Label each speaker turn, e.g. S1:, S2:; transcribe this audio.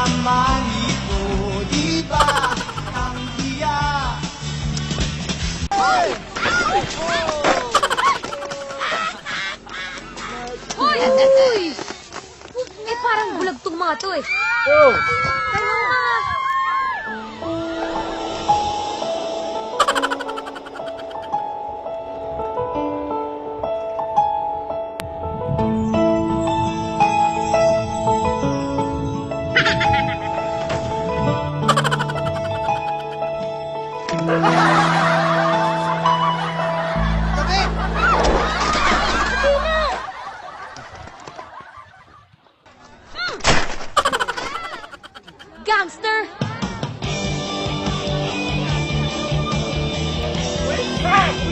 S1: naman ito, di ba? Ang iya.
S2: Hoy! Uy! Eh, parang bulag tong mga to eh.
S3: Oh!
S2: Kaya nga. Gangster!
S3: What's that?